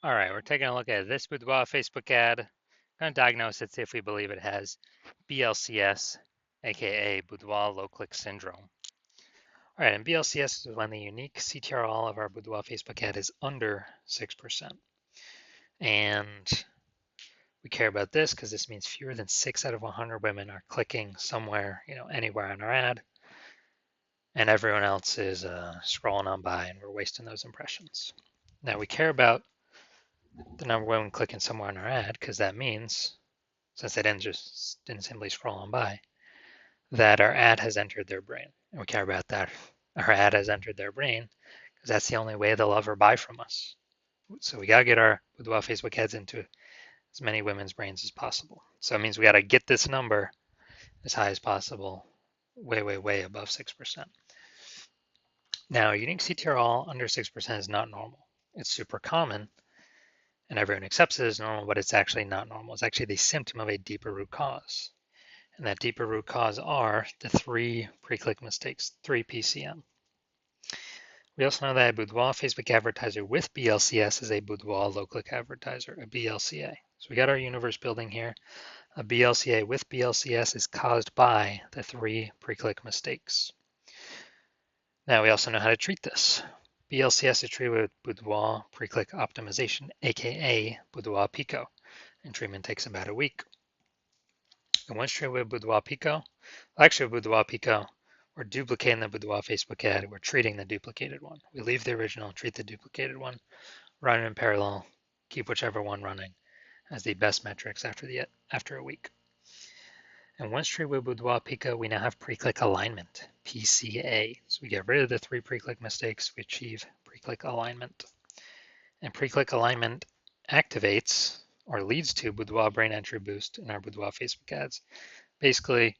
All right, we're taking a look at this Boudoir Facebook ad. Going to diagnose it, see if we believe it has BLCS, aka Boudoir Low Click Syndrome. All right, and BLCS is when the unique CTRL of our Boudoir Facebook ad is under 6%. And we care about this because this means fewer than 6 out of 100 women are clicking somewhere, anywhere on our ad, and everyone else is scrolling on by and we're wasting those impressions. Now we care about the number of women clicking somewhere on our ad because that means, since they didn't simply scroll on by, that our ad has entered their brain. And we care about that. Our ad has entered their brain because that's the only way they'll ever buy from us. So we got to get our Boudoir Facebook ads into as many women's brains as possible. So it means we got to get this number as high as possible, way, way, way above 6%. Now, unique CTRL under 6% is not normal. It's super common, and everyone accepts it as normal, but it's actually not normal. It's actually the symptom of a deeper root cause. And that deeper root cause are the 3 pre-click mistakes, 3 PCM. We also know that a Boudoir Facebook advertiser with BLCS is a Boudoir low-click advertiser, a BLCA. So we got our universe building here. A BLCA with BLCS is caused by the 3 pre-click mistakes. Now we also know how to treat this. BLCS is treated with Boudoir pre-click optimization, aka Boudoir Pico, and treatment takes about a week. And once treated with Boudoir Pico, actually with Boudoir Pico, we're duplicating the Boudoir Facebook ad, we're treating the duplicated one. We leave the original, treat the duplicated one, run it in parallel, keep whichever one running as the best metrics after a week. And once treated with Boudoir Pico, we now have pre-click alignment, PCA. So we get rid of the 3 pre-click mistakes, we achieve pre-click alignment. And pre-click alignment activates or leads to Boudoir brain entry boost in our Boudoir Facebook ads. Basically,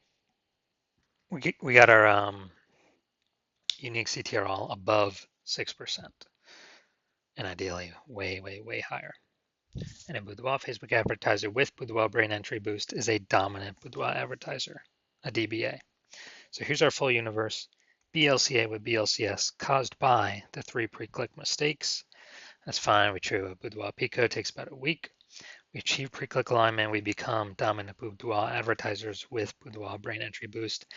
we got our unique CTRL above 6%, and ideally way, way, way higher. And a Boudoir Facebook advertiser with Boudoir brain entry boost is a dominant Boudoir advertiser, a DBA. So here's our full universe. BLCA with BLCS caused by the 3 pre-click mistakes. That's fine. We treat with Boudoir Pico. It takes about a week. We achieve pre-click alignment. We become dominant Boudoir advertisers with Boudoir brain entry boost.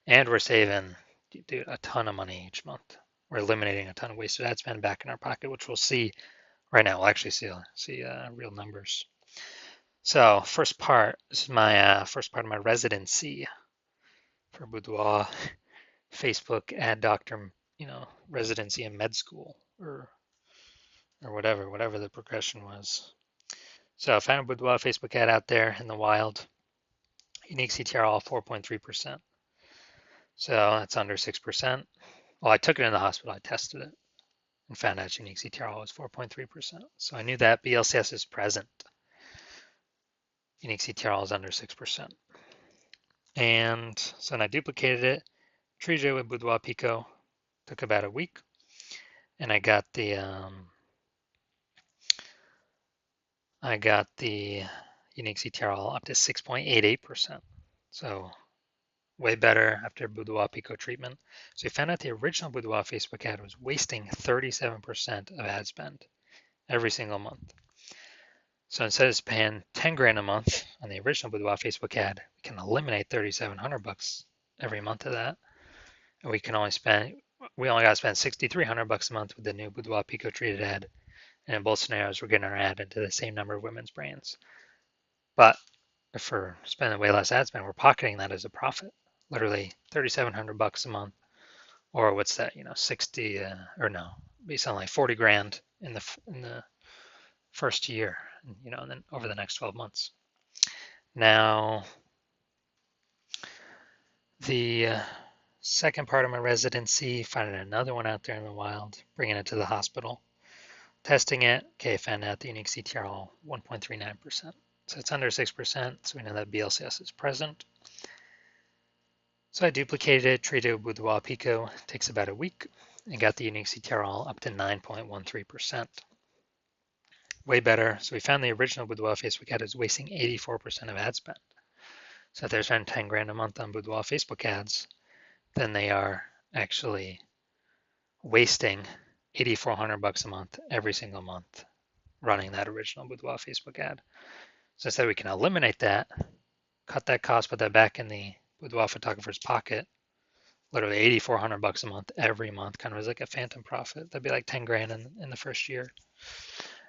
And we're saving a ton of money each month. We're eliminating a ton of wasted ad spend back in our pocket, which we'll see right now. We'll actually see real numbers. So first part, this is my first part of my residency for Boudoir Facebook ad doctor, residency in med school or whatever the progression was. So I found a Boudoir Facebook ad out there in the wild. Unique CTRL 4.3%. So that's under 6%. Well, I took it in the hospital, I tested it, and found out unique CTRL was 4.3%. So I knew that BLCS is present. Unique CTRL is under 6%. And so then I duplicated it, treated it with Boudoir Pico, took about a week, and I got the unique CTRL up to 6.88%. So way better after Boudoir Pico treatment. So we found out the original Boudoir Facebook ad was wasting 37% of ad spend every single month. So instead of spending 10 grand a month on the original Boudoir Facebook ad, we can eliminate 3,700 bucks every month of that. And we only got to spend 6,300 bucks a month with the new Boudoir Pico treated ad. And in both scenarios, we're getting our ad into the same number of women's brains. But if we're spending way less ad spend, we're pocketing that as a profit. Literally 3,700 bucks a month, or what's that? 60 or no, be something like 40 grand in the first year, and then over the next 12 months. Now, the second part of my residency, finding another one out there in the wild, bringing it to the hospital, testing it. Okay, found out the unique CTRL 1.39%. So it's under 6%, so we know that BLCS is present. So I duplicated it, treated it with Boudoir Pico, takes about a week, and got the unique CTRL up to 9.13%. Way better. So we found the original Boudoir Facebook ad is wasting 84% of ad spend. So if they're spending 10 grand a month on Boudoir Facebook ads, then they are actually wasting 8,400 bucks a month every single month running that original Boudoir Facebook ad. So instead we can eliminate that, cut that cost, put that back in the Boudoir photographer's pocket, literally $8,400 a month every month, kind of as like a phantom profit. That'd be like 10 grand in the first year.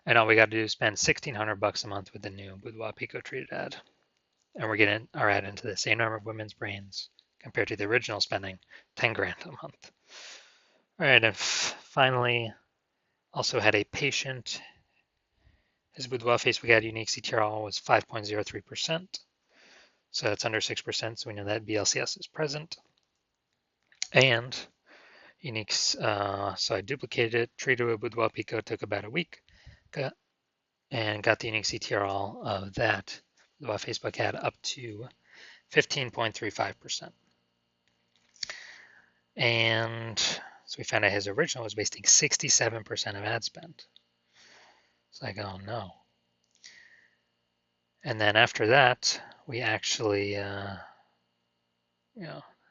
And all we got to do is spend $1,600 a month with the new Boudoir Pico treated ad. And we're getting our ad into the same number of women's brains compared to the original spending 10 grand a month. All right, and finally, also had a patient. His Boudoir Facebook ad unique CTRL was 5.03%. So it's under 6%, so we know that BLCS is present. And uniques, so I duplicated it, treated with Boudoir Pico, took about a week, and got the unique CTRL of that Boudoir Facebook ad up to 15.35%. And so we found out his original was wasting 67% of ad spend. It's like, oh no. And then after that, we actually,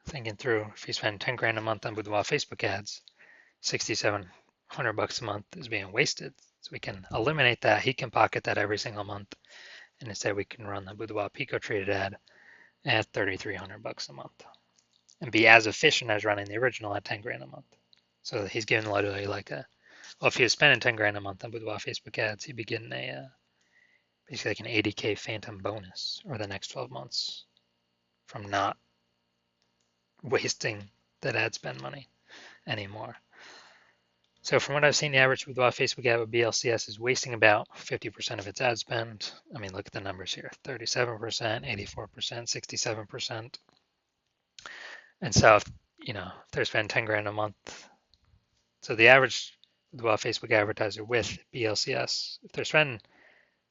thinking through, if you spend 10 grand a month on Boudoir Facebook ads, $6,700 a month is being wasted. So we can eliminate that. He can pocket that every single month. And instead we can run the Boudoir Pico treated ad at $3,300 a month and be as efficient as running the original at 10 grand a month. So he's getting literally like if he was spending 10 grand a month on Boudoir Facebook ads, he'd be getting basically like an 80K phantom bonus over the next 12 months from not wasting that ad spend money anymore. So from what I've seen, the average Boudoir Facebook ad with BLCS is wasting about 50% of its ad spend. I mean, look at the numbers here, 37%, 84%, 67%. And so, if they're spending 10 grand a month, so the average Boudoir Facebook advertiser with BLCS, if they're spending,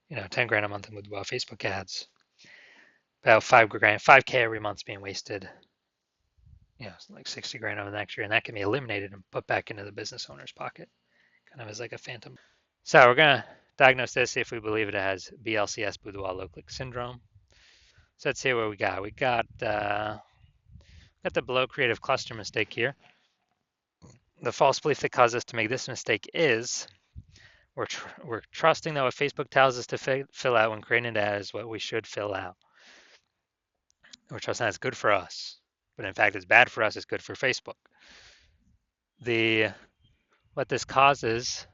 10 grand a month in Boudoir Facebook ads, about 5K every month is being wasted, like 60 grand over the next year, and that can be eliminated and put back into the business owner's pocket, kind of as like a phantom. So we're gonna diagnose this, see if we believe it has BLCS, Boudoir low click syndrome. So let's see what we got. We got the below creative cluster mistake here. The false belief that caused us to make this mistake is we're trusting that what Facebook tells us to fill out when creating an ad is what we should fill out. We're trusting that's good for us, but in fact it's bad for us, it's good for Facebook. What this causes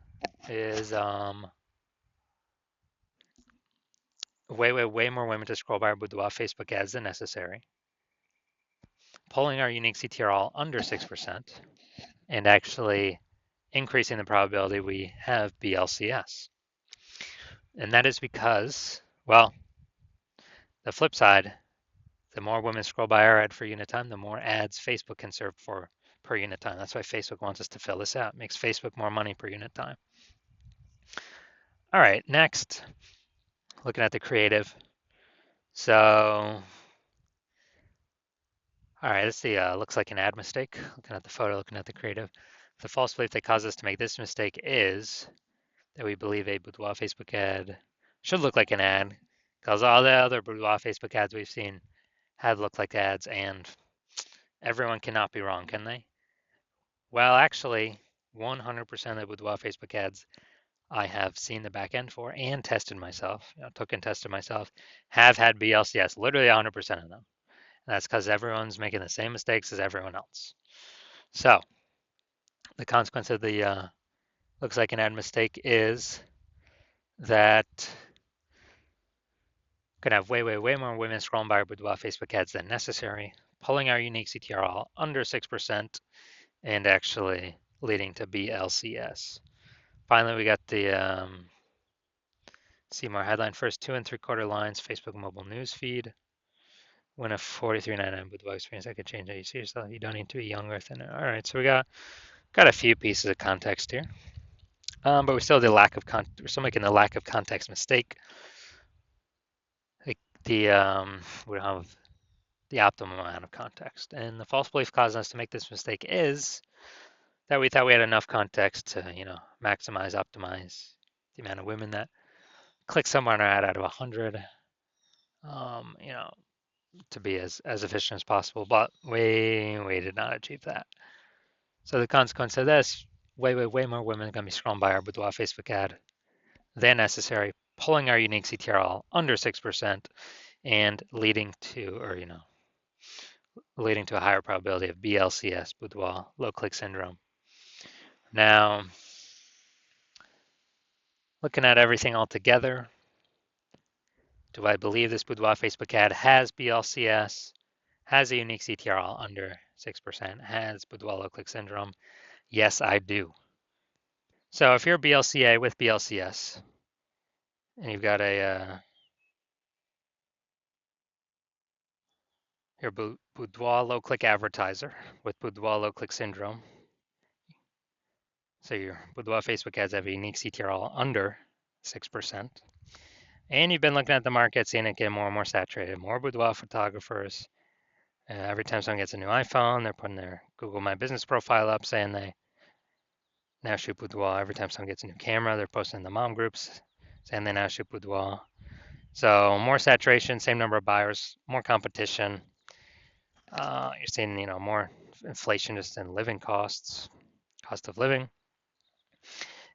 is way more women to scroll by our Boudoir Facebook ads than necessary, pulling our unique CTRL under 6%, and actually increasing the probability we have BLCS. And that is because, well, the flip side, the more women scroll by our ad for unit time, the more ads Facebook can serve for per unit time. That's why Facebook wants us to fill this out. It makes Facebook more money per unit time. All right, next, looking at the creative. So, all right, let's see. Looks like an ad mistake. Looking at the photo, looking at the creative. The false belief that caused us to make this mistake is that we believe a Boudoir Facebook ad should look like an ad, because all the other Boudoir Facebook ads we've seen had looked like ads, and everyone cannot be wrong, can they? Well, actually, 100% of the Boudoir Facebook ads I have seen the back end for and tested myself, took and tested myself, have had BLCS, literally 100% of them. And that's because everyone's making the same mistakes as everyone else. So the consequence of the looks like an ad mistake is that going to have way more women scrolling by our Boudoir Facebook ads than necessary, pulling our unique CTRL under 6%, and actually leading to BLCS. Finally, we got the see more headline. First 2 3/4 lines, Facebook mobile news feed. Win a $43.99 Boudoir experience. I could change how you see yourself. You don't need to be younger than it. All right, so we got a few pieces of context here, but we still did we're still making the lack of context mistake. Like we don't have the optimum amount of context, and the false belief causing us to make this mistake is that we thought we had enough context to maximize, optimize the amount of women that click somewhere on our ad out of 100, to be as efficient as possible, but we did not achieve that. So the consequence of this, way more women are going to be scrolling by our Boudoir Facebook ad than necessary, pulling our unique CTRL under 6% and leading to, leading to a higher probability of BLCS, Boudoir low click syndrome. Now, looking at everything all together, do I believe this Boudoir Facebook ad has BLCS, has a unique CTRL under 6%, has Boudoir low click syndrome? Yes, I do. So if you're BLCA with BLCS and you've got your Boudoir low click advertiser with Boudoir low click syndrome, so your Boudoir Facebook ads have a unique CTRL under 6%, and you've been looking at the market, seeing it get more and more saturated, more boudoir photographers. Every time someone gets a new iPhone, they're putting their Google My Business profile up saying they now shoot boudoir. Every time someone gets a new camera, they're posting in the mom groups saying they now shoot boudoir. So more saturation, same number of buyers, more competition. You're seeing, more inflation just in living costs, cost of living,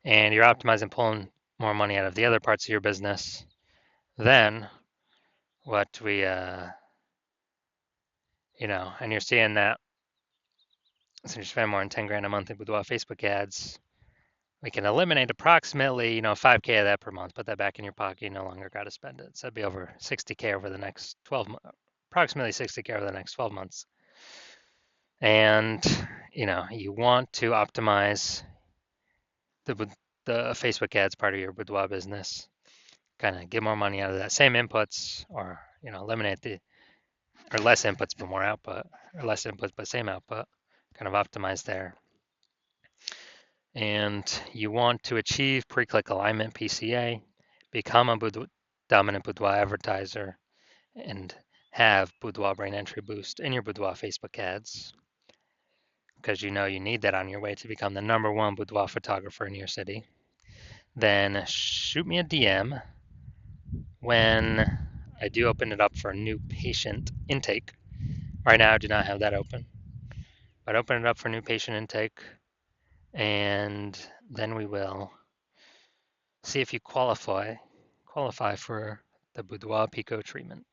and you're optimizing, pulling more money out of the other parts of your business. Then what we, and you're seeing that since you spend more than 10 grand a month in Boudoir Facebook ads, we can eliminate approximately, 5K of that per month, put that back in your pocket, you no longer got to spend it. So it'd be over 60K over the next 12 months, approximately 60K over the next 12 months. And, you want to optimize the Facebook ads part of your Boudoir business, kind of get more money out of that. Same inputs, or, eliminate or less inputs but more output, or less inputs but same output, kind of optimize there. And you want to achieve pre-click alignment, PCA, become a dominant Boudoir advertiser, and have Boudoir brain entry boost in your Boudoir Facebook ads, because you need that on your way to become the #1 boudoir photographer in your city. Then shoot me a DM when I do open it up for a new patient intake. Right now I do not have that open, but open it up for new patient intake, and then we will see if you qualify for the Boudoir Pico treatment.